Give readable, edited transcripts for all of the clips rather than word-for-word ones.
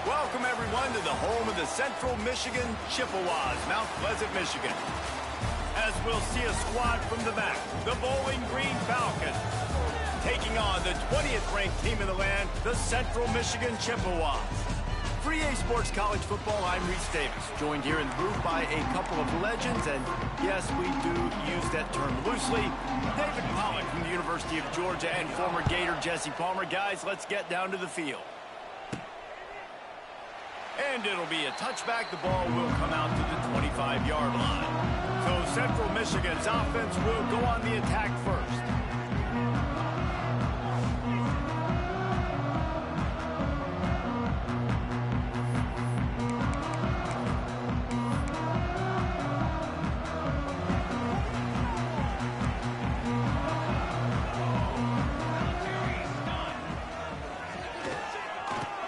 Welcome, everyone, to the home of the Central Michigan Chippewas, Mount Pleasant, Michigan. As we'll see a squad from the back, the Bowling Green Falcons, taking on the 20th ranked team in the land, the Central Michigan Chippewas. For EA Sports College Football, I'm Reese Davis, joined here in the booth by a couple of legends, and yes, we do use that term loosely. David Pollock from the University of Georgia and former Gator Jesse Palmer. Guys, let's get down to the field. And it'll be a touchback. The ball will come out to the 25-yard line. So Central Michigan's offense will go on the attack first.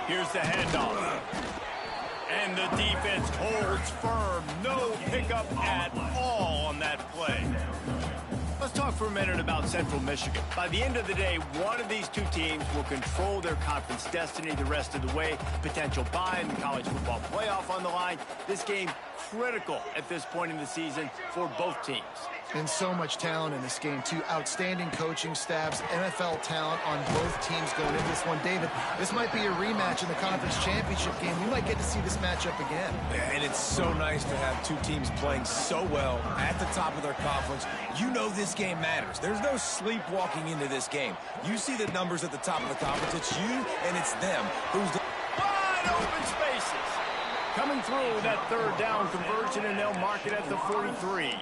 Here's the handoff. And the defense holds firm. No pickup at all on that play. Let's talk for a minute about Central Michigan. By the end of the day, one of these two teams will control their conference destiny the rest of the way. Potential bye in the college football playoff on the line. This game critical at this point in the season for both teams. And so much talent in this game, too. Outstanding coaching staffs, NFL talent on both teams going into this one. David, this might be a rematch in the conference championship game. We might get to see this matchup again. Yeah, and it's so nice to have two teams playing so well at the top of their conference. You know this game matters. There's no sleepwalking into this game. You see the numbers at the top of the conference. It's you and it's them. Who's the wide open spaces? Coming through with that third down conversion, and they'll mark it at the 43.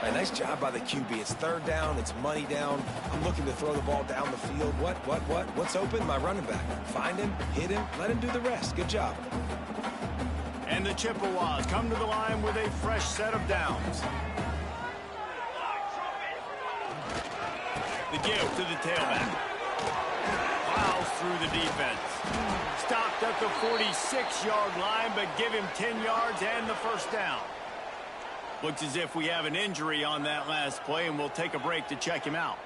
A nice job by the QB. It's third down. It's money down. I'm looking to throw the ball down the field. What's open? My running back. Find him, hit him, let him do the rest. Good job. And the Chippewas come to the line with a fresh set of downs. The give to the tailback. Plows through the defense. Stopped at the 46-yard line, but give him 10 yards and the first down. Looks as if we have an injury on that last play, and we'll take a break to check him out.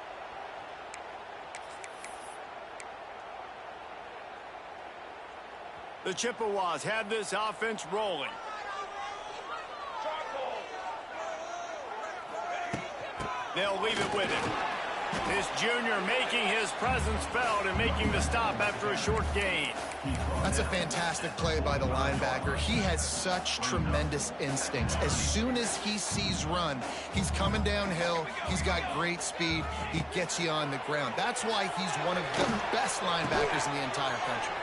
The Chippewas have this offense rolling. They'll leave it with him. This junior making his presence felt and making the stop after a short gain. That's a fantastic play by the linebacker. He has such tremendous instincts. As soon as he sees run, he's coming downhill. He's got great speed. He gets you on the ground. That's why he's one of the best linebackers in the entire country.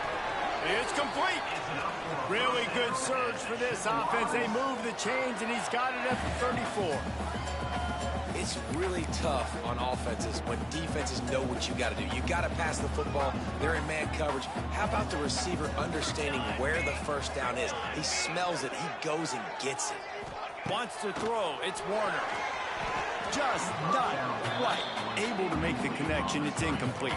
It's complete. Really good surge for this offense. They move the chains, and he's got it at the 34. It's really tough on offenses when defenses know what you got to do. You got to pass the football. They're in man coverage. How about the receiver understanding where the first down is? He smells it. He goes and gets it. Wants to throw. It's Warner. Just not quite able to make the connection. It's incomplete.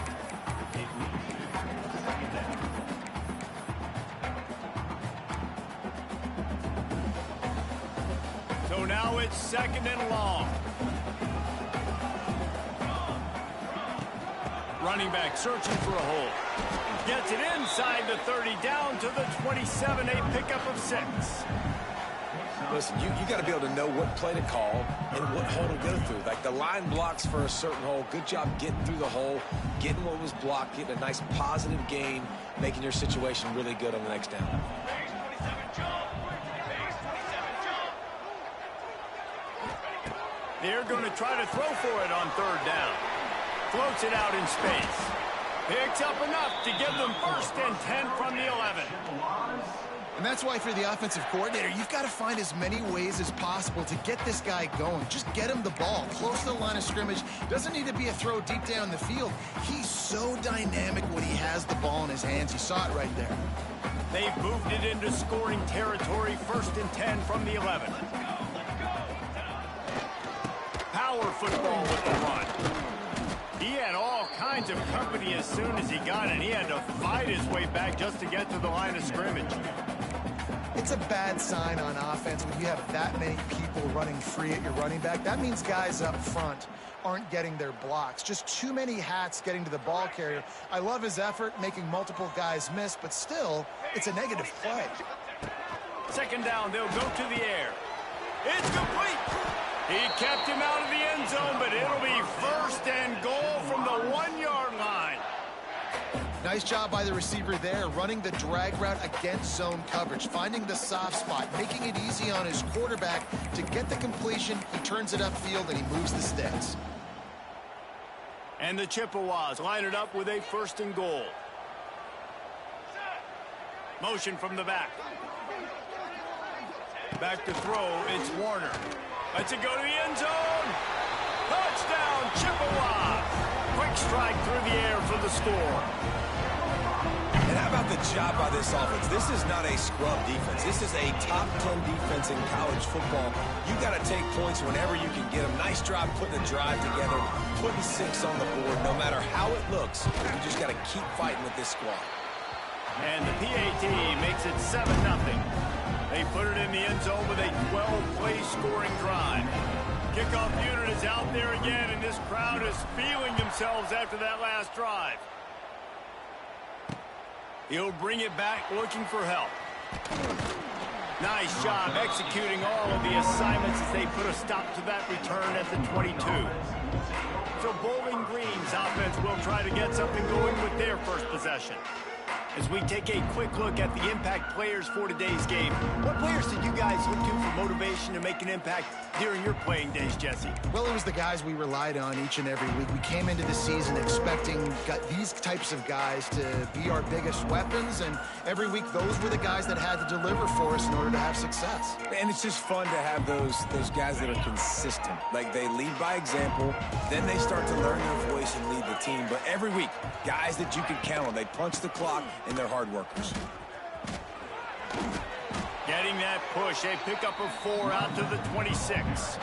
So now it's second and long. Running back searching for a hole. Gets it inside the 30, down to the 27, a pickup of 6. Listen, you got to be able to know what play to call and what hole to go through. Like the line blocks for a certain hole. Good job getting through the hole, getting what was blocked, getting a nice positive gain, making your situation really good on the next down. They're going to try to throw for it on third down. Floats it out in space. Picks up enough to give them first and 10 from the 11. And that's why for the offensive coordinator, you've got to find as many ways as possible to get this guy going. Just get him the ball close to the line of scrimmage. Doesn't need to be a throw deep down the field. He's so dynamic when he has the ball in his hands. You saw it right there. They've moved it into scoring territory. First and 10 from the 11. Power football with the run. He had all kinds of company as soon as he got it. He had to fight his way back just to get to the line of scrimmage. It's a bad sign on offense when you have that many people running free at your running back. That means guys up front aren't getting their blocks. Just too many hats getting to the ball carrier. I love his effort, making multiple guys miss, but still, it's a negative play. Second down, they'll go to the air. It's complete. He kept him out of the end zone, but it'll be first and goal from the 1-yard line. Nice job by the receiver there, running the drag route against zone coverage, finding the soft spot, making it easy on his quarterback to get the completion. He turns it upfield, and he moves the sticks. And the Chippewas line it up with a first and goal. Motion from the back. Back to throw, it's Warner. Lets it go to the end zone. Touchdown, Chippewas. Quick strike through the air for the score. And how about the job by this offense? This is not a scrub defense. This is a top 10 defense in college football. You got to take points whenever you can get them. Nice job putting the drive together, putting 6 on the board. No matter how it looks, you just got to keep fighting with this squad. And the PAT makes it 7-0. They put it in the end zone with a 12-play scoring drive. Kickoff unit is out there again, and this crowd is feeling themselves after that last drive. He'll bring it back looking for help. Nice job executing all of the assignments as they put a stop to that return at the 22. So Bowling Green's offense will try to get something going with their first possession. As we take a quick look at the impact players for today's game, what players did you guys look to for motivation to make an impact during your playing days, Jesse? Well, it was the guys we relied on each and every week. We came into the season expecting these types of guys to be our biggest weapons, and every week those were the guys that had to deliver for us in order to have success. And it's just fun to have those guys that are consistent. Like, they lead by example, then they start to learn their voice and lead the team. But every week, guys that you can count on, they punch the clock, and they're hard workers. Getting that push, a pickup of 4 out to the 26.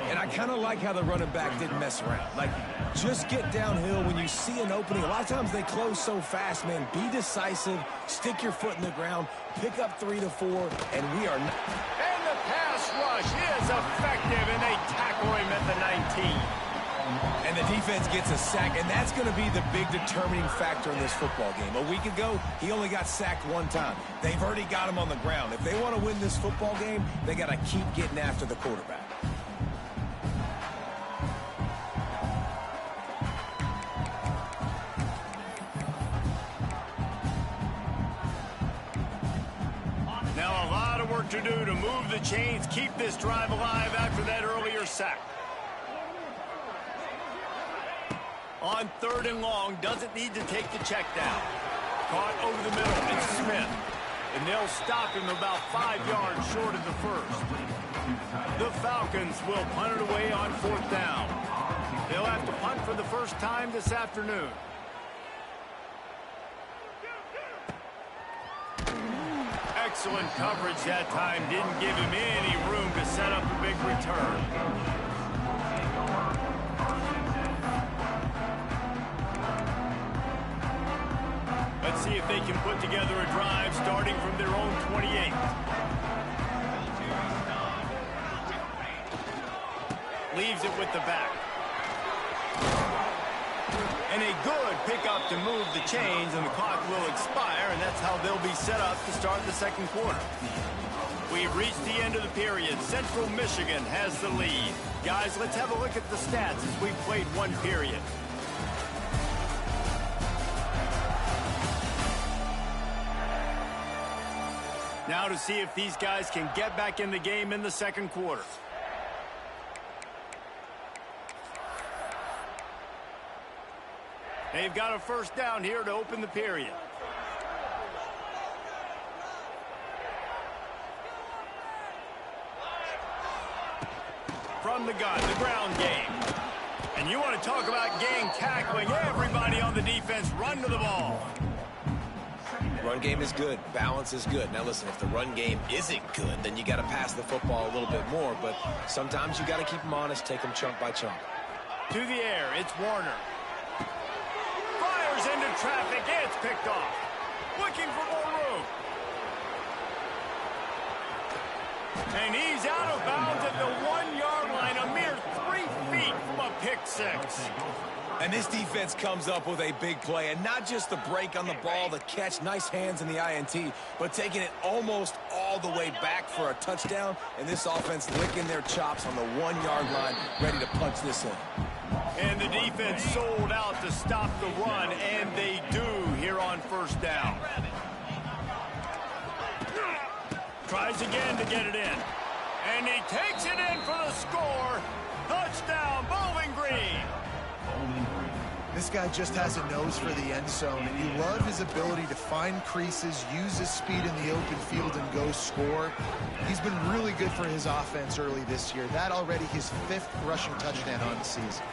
And I kind of like how the running back didn't mess around. Like, just get downhill when you see an opening. A lot of times they close so fast, man. Be decisive, stick your foot in the ground, pick up 3 to 4, and we are not. And the pass rush is effective, and they tackle him at the 19. And the defense gets a sack, and that's going to be the big determining factor in this football game. A week ago, he only got sacked 1 time. They've already got him on the ground. If they want to win this football game, they got to keep getting after the quarterback. Now a lot of work to do to move the chains, keep this drive alive after that earlier sack. On 3rd and long, doesn't need to take the check down. Caught over the middle, it's Smith. And they'll stop him about 5 yards short of the first. The Falcons will punt it away on 4th down. They'll have to punt for the first time this afternoon. Excellent coverage that time. Didn't give him any room to set up a big return. Let's see if they can put together a drive starting from their own 28. Leaves it with the back. And a good pickup to move the chains, and the clock will expire, and that's how they'll be set up to start the second quarter. We've reached the end of the period. Central Michigan has the lead. Guys, let's have a look at the stats as we've played 1 period. Now to see if these guys can get back in the game in the second quarter. They've got a first down here to open the period. From the gun, the ground game. And you want to talk about gang tackling. Everybody on the defense run to the ball. Run game is good. Balance is good. Now, listen, if the run game isn't good, then you got to pass the football a little bit more. But sometimes you got to keep them honest, take them chunk by chunk. To the air, it's Warner. Fires into traffic. It's picked off. Looking for more room. And he's out of bounds at the 1-yard line. A mere 3 feet home a pick six. And this defense comes up with a big play, and not just the break on the ball, the catch, nice hands in the INT, but taking it almost all the way back for a touchdown, and this offense licking their chops on the 1-yard line, ready to punch this in. And the defense sold out to stop the run, and they do here on first down. Tries again to get it in. And he takes it in for the score. Touchdown, Bowling Green. This guy just has a nose for the end zone, and you love his ability to find creases, use his speed in the open field, and go score. He's been really good for his offense early this year. That already his 5th rushing touchdown on the season.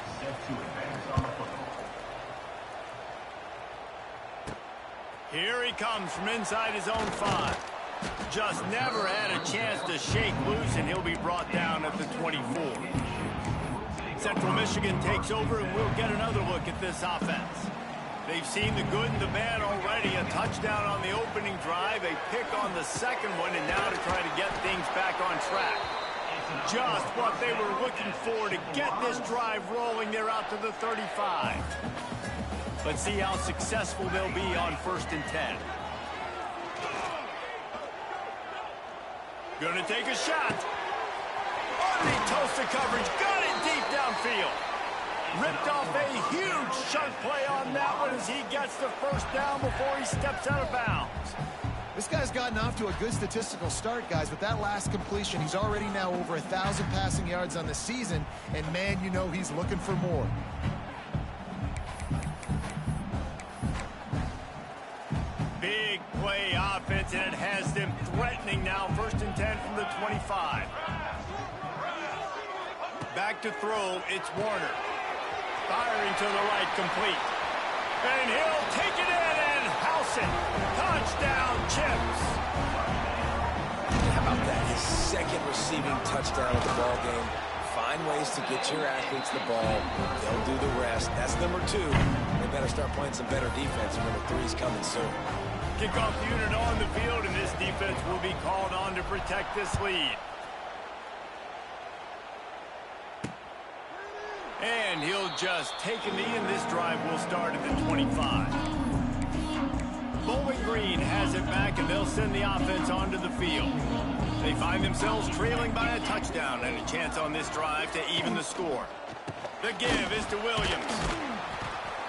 Here he comes from inside his own 5. Just never had a chance to shake loose, and he'll be brought down at the 24. Central Michigan takes over, and we'll get another look at this offense. They've seen the good and the bad already. A touchdown on the opening drive, a pick on the second one, and now to try to get things back on track. Just what they were looking for to get this drive rolling. They're out to the 35. Let's see how successful they'll be on 1st and 10. Gonna take a shot. Underneath toasted coverage. Got it deep downfield. Ripped off a huge chunk play on that one as he gets the first down before he steps out of bounds. This guy's gotten off to a good statistical start, guys. With that last completion, he's already now over 1,000 passing yards on the season. And, man, you know he's looking for more. Big play offense, and it has them threatening now. 1st and 10 from the 25. Back to throw, it's Warner. Firing to the right, complete. And he'll take it in and house it. Touchdown, Chips. How about that? His 2nd receiving touchdown of the ball game. Find ways to get your athletes the ball. They'll do the rest. That's number 2. They better start playing some better defense. Number 3's coming soon. Kickoff unit on the field, and this defense will be called on to protect this lead. And he'll just take a knee, and this drive will start at the 25. Bowling Green has it back, and they'll send the offense onto the field. They find themselves trailing by a touchdown and a chance on this drive to even the score. The give is to Williams.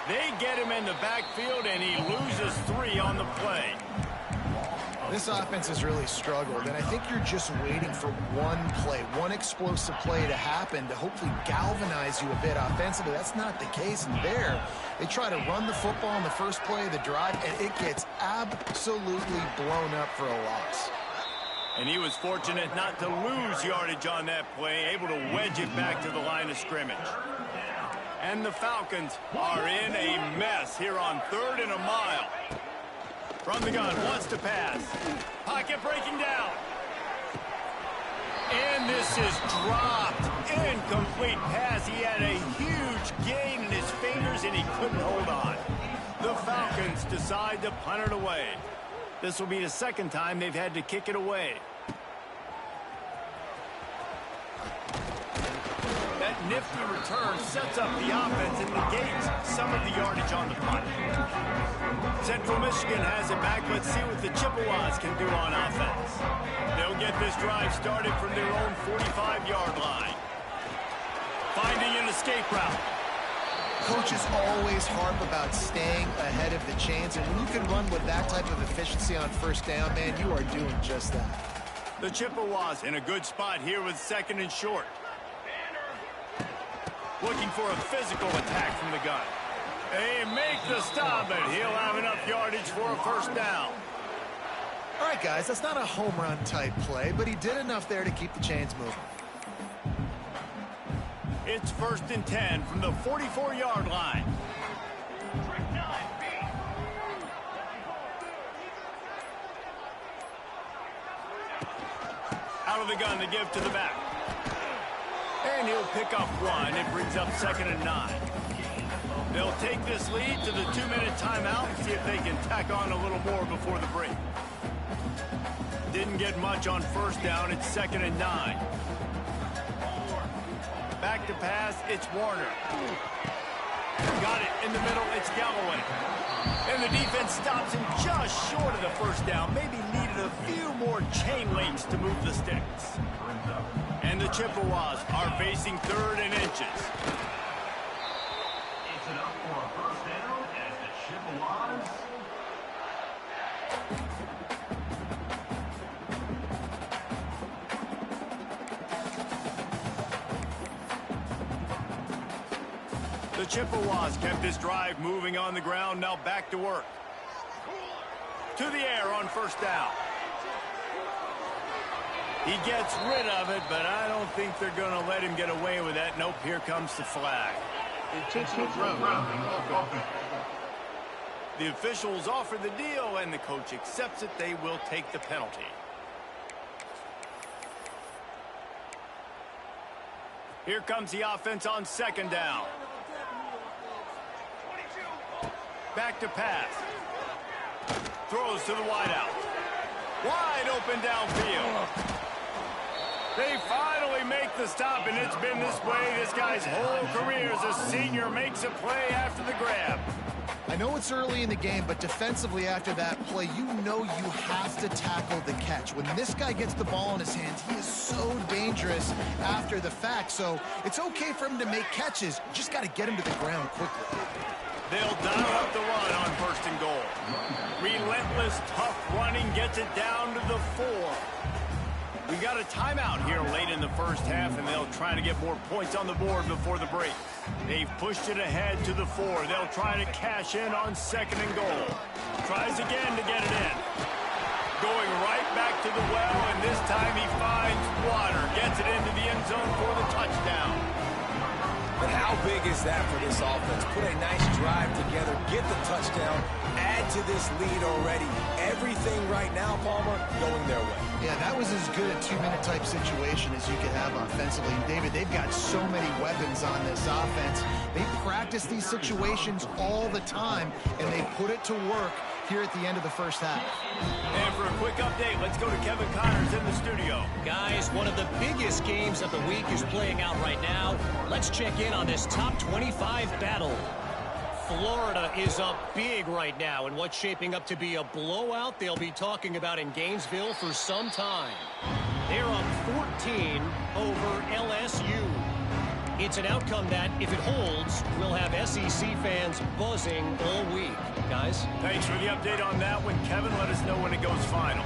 They get him in the backfield, and he loses 3 on the play. This offense has really struggled, and I think you're just waiting for one play, one explosive play to happen to hopefully galvanize you a bit offensively. That's not the case, and there they try to run the football in the first play of the drive, and it gets absolutely blown up for a loss. And he was fortunate not to lose yardage on that play, able to wedge it back to the line of scrimmage. And the Falcons are in a mess here on 3rd and a mile. From the gun, wants to pass. Pocket breaking down. And this is dropped. Incomplete pass. He had a huge gain in his fingers, and he couldn't hold on. The Falcons decide to punt it away. This will be the 2nd time they've had to kick it away. That nifty return sets up the offense and negates some of the yardage on the punt. Central Michigan has it back. Let's see what the Chippewas can do on offense. They'll get this drive started from their own 45-yard line. Finding an escape route. Coaches always harp about staying ahead of the chains, and when you can run with that type of efficiency on 1st down, man, you are doing just that. The Chippewas in a good spot here with 2nd and short. Looking for a physical attack from the gun. They make the stop, and he'll have enough yardage for a 1st down. All right, guys, that's not a home run type play, but he did enough there to keep the chains moving. It's 1st and 10 from the 44-yard line. Out of the gun to give to the back. And he'll pick up 1. It brings up 2nd and 9. They'll take this lead to the 2-minute timeout and see if they can tack on a little more before the break. Didn't get much on 1st down. It's 2nd and 9. Back to pass, it's Warner. Got it in the middle, it's Galloway. And the defense stops him just short of the first down. Maybe needed a few more chain links to move the sticks. And the Chippewas are facing 3rd and inches. It's enough for a first down as the Chippewas. The Chippewas kept this drive moving on the ground. Now back to work. To the air on first down. He gets rid of it, but I don't think they're going to let him get away with that. Nope, here comes the flag. The officials offer the deal, and the coach accepts it. They will take the penalty. Here comes the offense on second down. Back to pass. Throws to the wideout. Wide open downfield. They finally make the stop, and it's been this way this guy's whole career as a senior. Makes a play after the grab. I know it's early in the game, but defensively after that play, you know you have to tackle the catch. When this guy gets the ball in his hands, he is so dangerous after the fact. So it's okay for him to make catches. You just got to get him to the ground quickly. They'll dial up the run on 1st and goal. Relentless, tough running gets it down to the 4. We got a timeout here late in the first half, and they'll try to get more points on the board before the break. They've pushed it ahead to the 4. They'll try to cash in on 2nd and goal. Tries again to get it in. Going right back to the well, and this time he finds water. Gets it into the end zone for the touchdown. But how big is that for this offense? Put a nice drive together, get the touchdown, add to this lead already. Everything right now, Palmer, going their way. Yeah, that was as good a 2-minute type situation as you could have offensively. And David, they've got so many weapons on this offense. They practice these situations all the time, and they put it to work here at the end of the first half. And for a quick update, let's go to Kevin Connors in the studio. Guys, one of the biggest games of the week is playing out right now. Let's check in on this top 25 battle. Florida is up big right now in what's shaping up to be a blowout they'll be talking about in Gainesville for some time. They're up 14 over LSU. It's an outcome that, if it holds, will have SEC fans buzzing all week. Guys? Thanks for the update on that one, Kevin. Let us know when it goes final.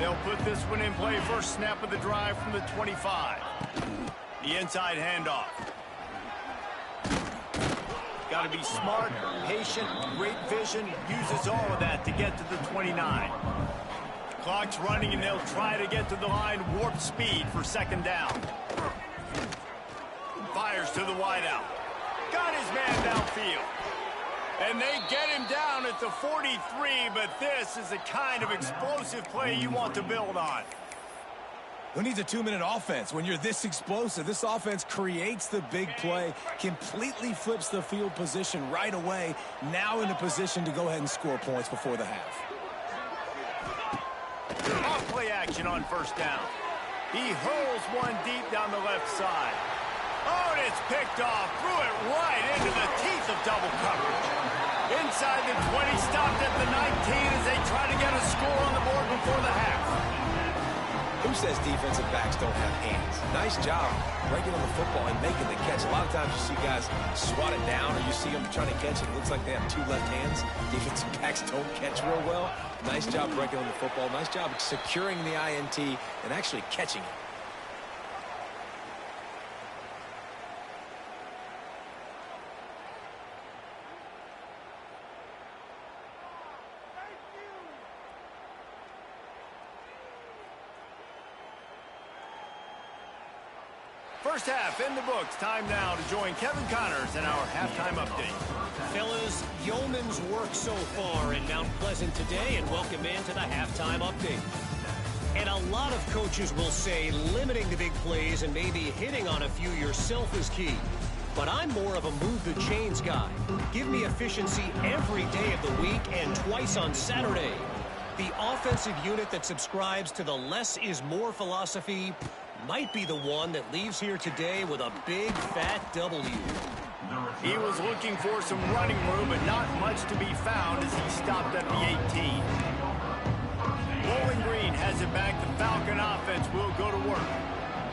They'll put this one in play. First snap of the drive from the 25. The inside handoff. Got to be smart, patient, great vision. Uses all of that to get to the 29. Clock's running, and they'll try to get to the line. Warp speed for 2nd down. Fires to the wideout. Got his man downfield. And they get him down at the 43, but this is the kind of explosive play you want to build on. Who needs a 2-minute offense when you're this explosive? This offense creates the big play, completely flips the field position right away, now in a position to go ahead and score points before the half. Off play action on 1st down. He hurls one deep down the left side. Oh, and it's picked off. Threw it right into the teeth of double coverage. Inside the 20, stopped at the 19 as they try to get a score on the board before the half. Who says defensive backs don't have hands? Nice job breaking on the football and making the catch. A lot of times you see guys swat it down, or you see them trying to catch it. It looks like they have 2 left hands. Defensive backs don't catch real well. Nice job breaking on the football. Nice job securing the INT and actually catching it. First half in the books. Time now to join Kevin Connors in our halftime update. Fellas, yeoman's work so far in Mount Pleasant today, and welcome into the halftime update. And a lot of coaches will say limiting the big plays and maybe hitting on a few yourself is key. But I'm more of a move the chains guy. Give me efficiency every day of the week and twice on Saturday. The offensive unit that subscribes to the less is more philosophy might be the one that leaves here today with a big, fat W. He was looking for some running room, but not much to be found as he stopped at the 18. Bowling Green has it back. The Falcon offense will go to work.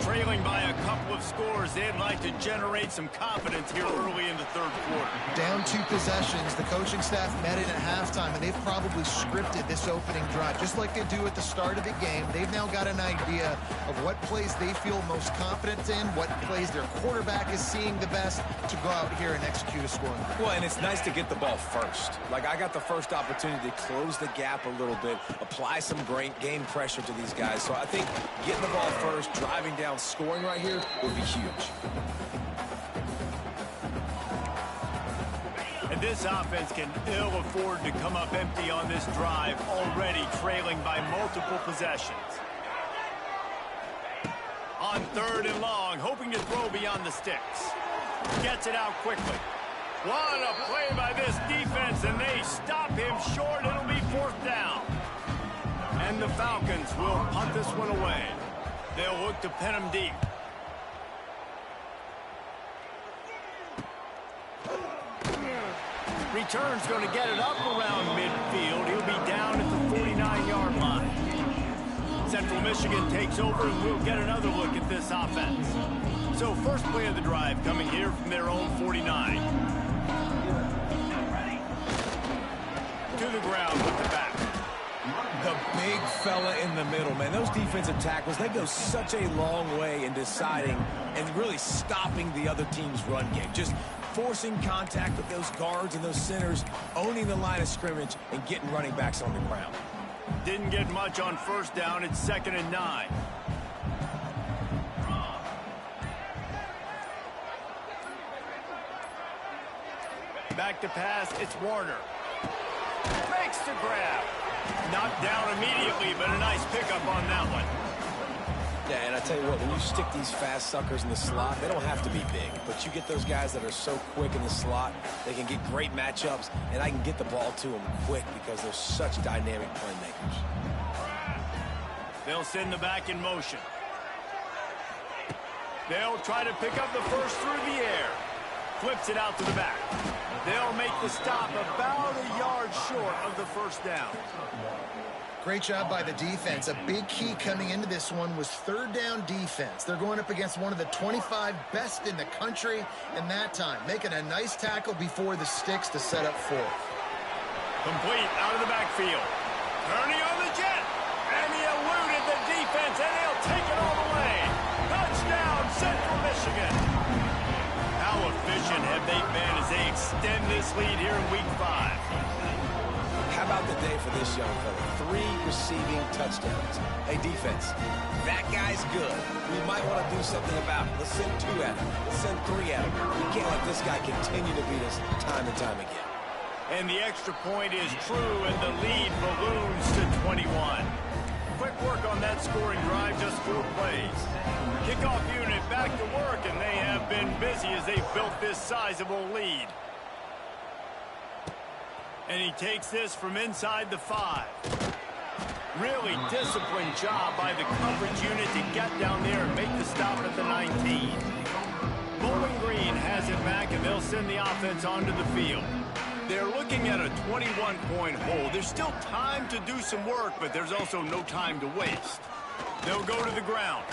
Trailing by a couple of scores, they'd like to generate some confidence here early in the third quarter. Down 2 possessions, the coaching staff met in at halftime, and they've probably scripted this opening drive. Just like they do at the start of the game, they've now got an idea of what plays they feel most confident in, what plays their quarterback is seeing the best to go out here and execute a scoring. Well, and it's nice to get the ball first. Like, I got the first opportunity to close the gap a little bit, apply some great game pressure to these guys. So I think getting the ball first, driving down, scoring right here would be huge. And this offense can ill afford to come up empty on this drive, already trailing by multiple possessions. On 3rd and long, hoping to throw beyond the sticks. Gets it out quickly. What a play by this defense, and they stop him short. It'll be 4th down. And the Falcons will punt this one away. They'll look to pin him deep. Return's going to get it up around midfield. He'll be down at the 49-yard line. Central Michigan takes over, and we'll get another look at this offense. So first play of the drive coming here from their own 49. To the ground with the back. The big fella in the middle, man. Those defensive tackles, they go such a long way in deciding and really stopping the other team's run game. Just forcing contact with those guards and those centers, owning the line of scrimmage, and getting running backs on the ground. Didn't get much on 1st down. It's 2nd and 9. Back to pass. It's Warner. Makes the grab. Knocked down immediately, but a nice pickup on that one. Yeah, and I tell you what, when you stick these fast suckers in the slot, they don't have to be big. But you get those guys that are so quick in the slot, they can get great matchups, and I can get the ball to them quick because they're such dynamic playmakers. They'll send the back in motion. They'll try to pick up the first through the air. Flips it out to the back. They'll make the stop about a yard short of the 1st down. Great job by the defense. A big key coming into this one was 3rd down defense. They're going up against one of the 25 best in the country in that time, making a nice tackle before the sticks to set up 4th. Complete out of the backfield. Turning on the jet. And he eluded the defense, and he'll take it all the way. Touchdown, Central Michigan. How efficient have they been as they extend this lead here in Week 5? How about the day for this young fella? 3 receiving touchdowns. Hey, defense, that guy's good. We might want to do something about it. Let's send 2 at him. Let's send 3 at him. We can't let this guy continue to beat us time and time again. And the extra point is true, and the lead balloons to 21. Quick work on that scoring drive, just 4 plays. Kickoff unit back to work, and they have been busy as they've built this sizable lead. And he takes this from inside the 5. Really disciplined job by the coverage unit to get down there and make the stop at the 19. Bowling Green has it back, and they'll send the offense onto the field. They're looking at a 21-point hole. There's still time to do some work, but there's also no time to waste. They'll go to the ground.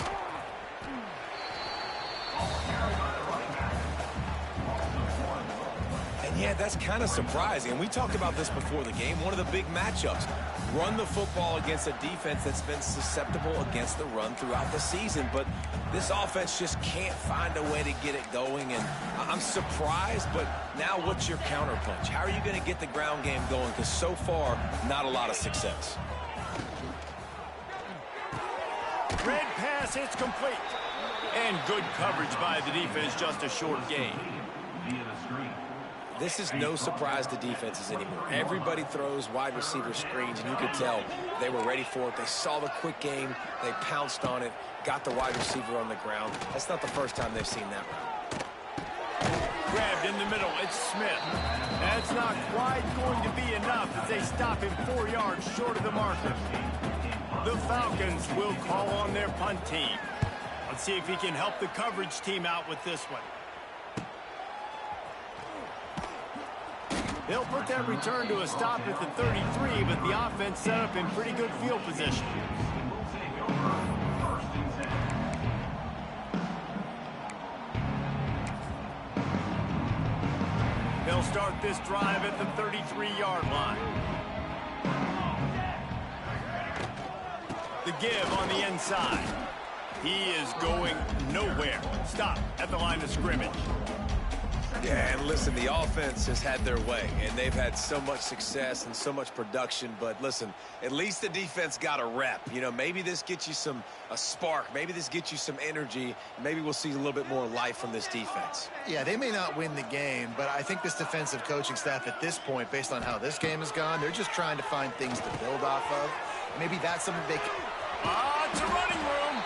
And yeah, that's kind of surprising. And we talked about this before the game. One of the big matchups. Run the football against a defense that's been susceptible against the run throughout the season. But this offense just can't find a way to get it going. And I'm surprised, but now what's your counterpunch? How are you going to get the ground game going? Because so far, not a lot of success. Red pass hits complete. And good coverage by the defense, just a short gain. This is no surprise to defenses anymore. Everybody throws wide receiver screens, and you could tell they were ready for it. They saw the quick game. They pounced on it, got the wide receiver on the ground. That's not the first time they've seen that route. Grabbed in the middle. It's Smith. That's not quite going to be enough as they stop him 4 yards short of the marker. The Falcons will call on their punt team. Let's see if he can help the coverage team out with this one. They'll put that return to a stop at the 33, but the offense set up in pretty good field position. They'll start this drive at the 33-yard line. The give on the inside. He is going nowhere. Stop at the line of scrimmage. Yeah, and listen, the offense has had their way, and they've had so much success and so much production. But listen, at least the defense got a rep. You know, maybe this gets you a spark. Maybe this gets you some energy. Maybe we'll see a little bit more life from this defense. Yeah, they may not win the game, but I think this defensive coaching staff at this point, based on how this game has gone, they're just trying to find things to build off of. Maybe that's something they can... It's a running room.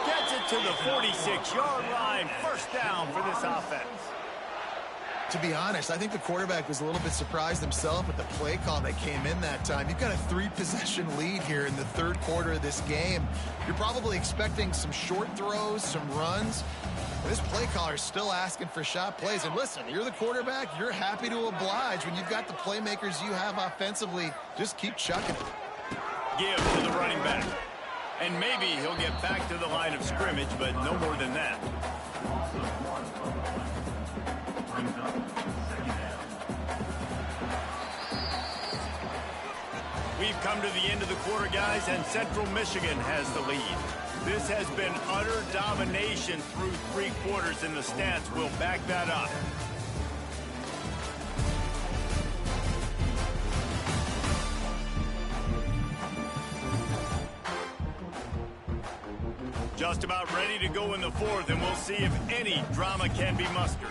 Gets it to the 46-yard line. First down for this offense. To be honest, I think the quarterback was a little bit surprised himself at the play call that came in that time. You've got a 3-possession lead here in the third quarter of this game. You're probably expecting some short throws, some runs. This play caller is still asking for shot plays. And listen, you're the quarterback. You're happy to oblige. When you've got the playmakers you have offensively, just keep chucking it. Give to the running back. And maybe he'll get back to the line of scrimmage, but no more than that. We've come to the end of the quarter, guys, and Central Michigan has the lead. This has been utter domination through 3 quarters, and the stats will back that up. Just about ready to go in the fourth, and we'll see if any drama can be mustered.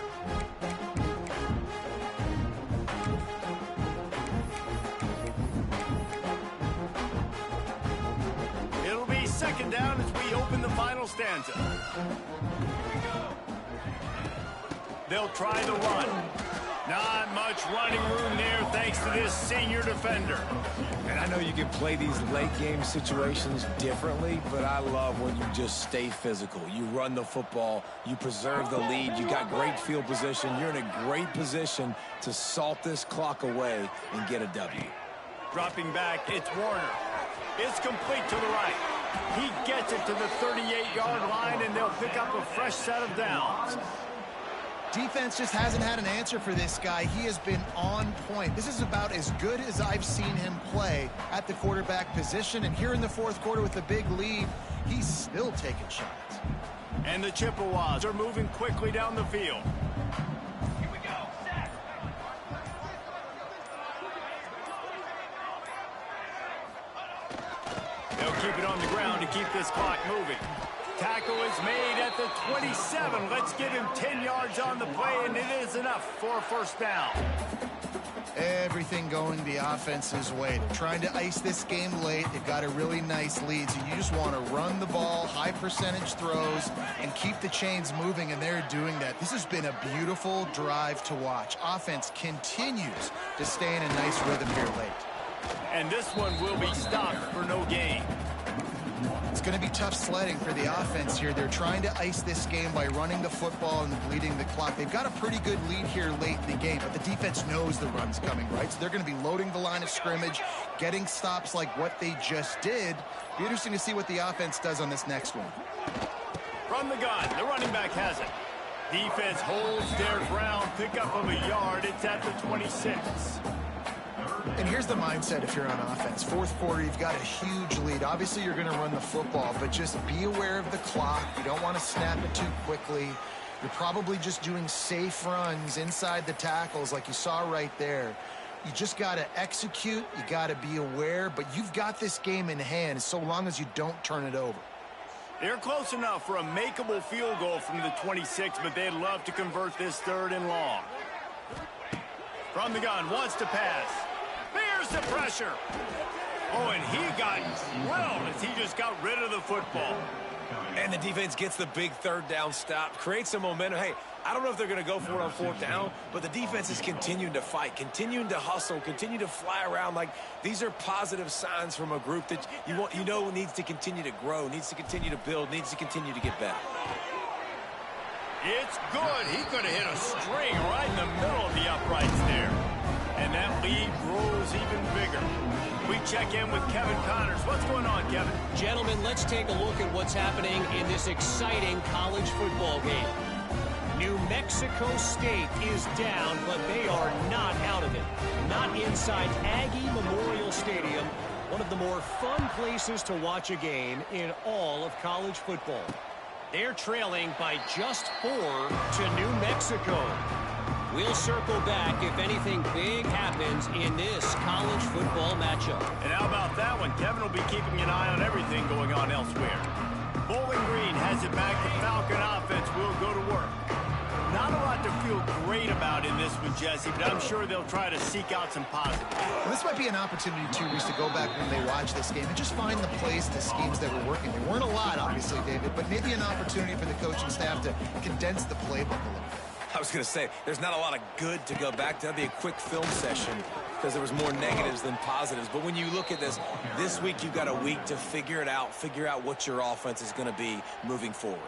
It'll be second down as we open the final stanza. They'll try the run. Not much running room there thanks to this senior defender. And I know you can play these late game situations differently, but I love when you just stay physical. You run the football, you preserve the lead, you got great field position, you're in a great position to salt this clock away and get a W. Dropping back, it's Warner. It's complete to the right. He gets it to the 38-yard line, and they'll pick up a fresh set of downs. Defense just hasn't had an answer for this guy. He has been on point. This is about as good as I've seen him play at the quarterback position. And here in the fourth quarter with a big lead, he's still taking shots. And the Chippewas are moving quickly down the field. Here we go. Set. They'll keep it on the ground to keep this clock moving. Tackle is made at the 27. Let's give him 10 yards on the play, and it is enough for a first down. Everything going the offense's way. They're trying to ice this game late. They've got a really nice lead, so you just want to run the ball, high percentage throws, and keep the chains moving, and they're doing that. This has been a beautiful drive to watch. Offense continues to stay in a nice rhythm here late. And this one will be stopped for no gain. It's going to be tough sledding for the offense here. They're trying to ice this game by running the football and bleeding the clock. They've got a pretty good lead here late in the game, but the defense knows the run's coming, right? So they're going to be loading the line of scrimmage, getting stops like what they just did. Be interesting to see what the offense does on this next one. From the gun, the running back has it. Defense holds their ground, pickup of a yard. It's at the 26. And here's the mindset if you're on offense. Fourth quarter, you've got a huge lead. Obviously, you're going to run the football, but just be aware of the clock. You don't want to snap it too quickly. You're probably just doing safe runs inside the tackles like you saw right there. You just got to execute. You got to be aware, but you've got this game in hand so long as you don't turn it over. They're close enough for a makeable field goal from the 26, but they'd love to convert this third and long. From the gun, wants to pass. There's the pressure. Oh, and he got drilled as he just got rid of the football. And the defense gets the big third down stop, creates some momentum. Hey, I don't know if they're going to go for it on fourth down, but the defense is continuing to fight, continuing to hustle, continue to fly around. Like, these are positive signs from a group that you know needs to continue to grow, needs to continue to build, needs to continue to get better. It's good. He could have hit a string right in the middle of the uprights there. And that lead grows even bigger. We check in with Kevin Connors. What's going on, Kevin? Gentlemen, let's take a look at what's happening in this exciting college football game. New Mexico State is down, but they are not out of it. Not inside Aggie Memorial Stadium, one of the more fun places to watch a game in all of college football. They're trailing by just 4 to New Mexico. We'll circle back if anything big happens in this college football matchup. And how about that one? Kevin will be keeping an eye on everything going on elsewhere. Bowling Green has it back. The Falcon offense will go to work. Not a lot to feel great about in this one, Jesse, but I'm sure they'll try to seek out some positives. Well, this might be an opportunity, too, Reese, to go back when they watch this game and just find the plays and the schemes that were working. There weren't a lot, obviously, David, but maybe an opportunity for the coaching staff to condense the playbook a little bit. I was going to say, there's not a lot of good to go back to. That'd be a quick film session because there was more negatives than positives. But when you look at this week you've got a week to figure it out, figure out what your offense is going to be moving forward.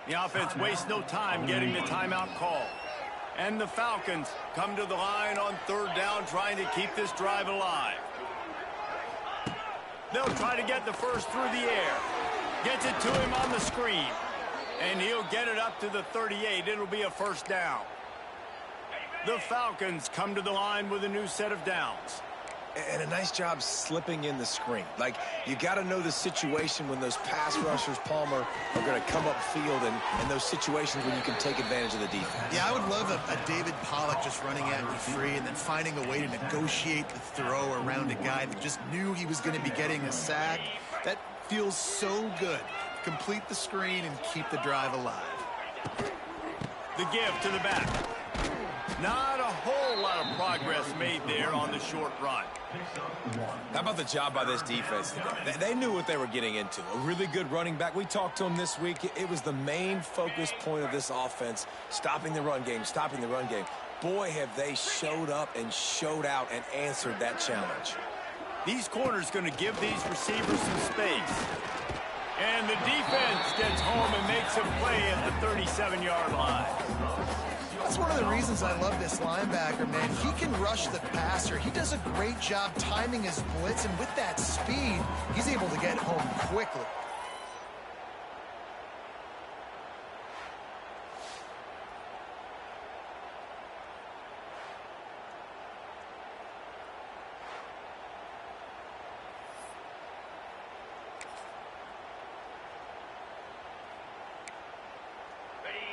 The offense wastes no time getting the timeout call. And the Falcons come to the line on third down, trying to keep this drive alive. They'll try to get the first through the air. Gets it to him on the screen. And he'll get it up to the 38. It'll be a first down. The Falcons come to the line with a new set of downs. And a nice job slipping in the screen. Like, you got to know the situation when those pass rushers, Palmer, are going to come upfield and those situations when you can take advantage of the defense. Yeah, I would love a David Pollock just running at me free and then finding a way to negotiate the throw around a guy that just knew he was going to be getting a sack. That feels so good. Complete the screen and keep the drive alive. The give to the back. Not a whole lot of progress made there on the short run. How about the job by this defense today? They knew what they were getting into. A really good running back. We talked to him this week. It was the main focus point of this offense, stopping the run game, stopping the run game. Boy, have they showed up and showed out and answered that challenge. These corners going to give these receivers some space. And the defense gets home and makes a play at the 37-yard line. That's one of the reasons I love this linebacker, man. He can rush the passer. He does a great job timing his blitz, and with that speed, he's able to get home quickly.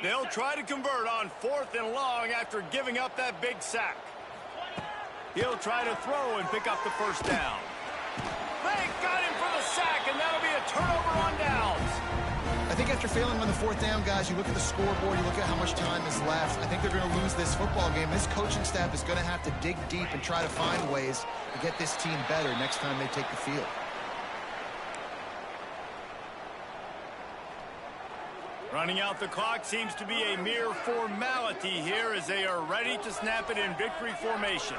They'll try to convert on 4th and long after giving up that big sack. He'll try to throw and pick up the first down. They got him for the sack, and that'll be a turnover on downs. I think after failing on the 4th down, guys, you look at the scoreboard, you look at how much time is left. I think they're going to lose this football game. This coaching staff is going to have to dig deep and try to find ways to get this team better next time they take the field. Running out the clock seems to be a mere formality here as they are ready to snap it in victory formation.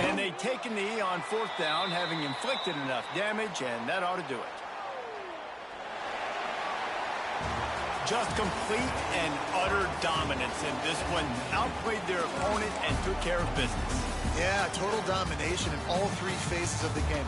And they take a knee on 4th down, having inflicted enough damage, and that ought to do it. Just complete and utter dominance in this one. Outplayed their opponent and took care of business. Yeah, total domination in all 3 phases of the game.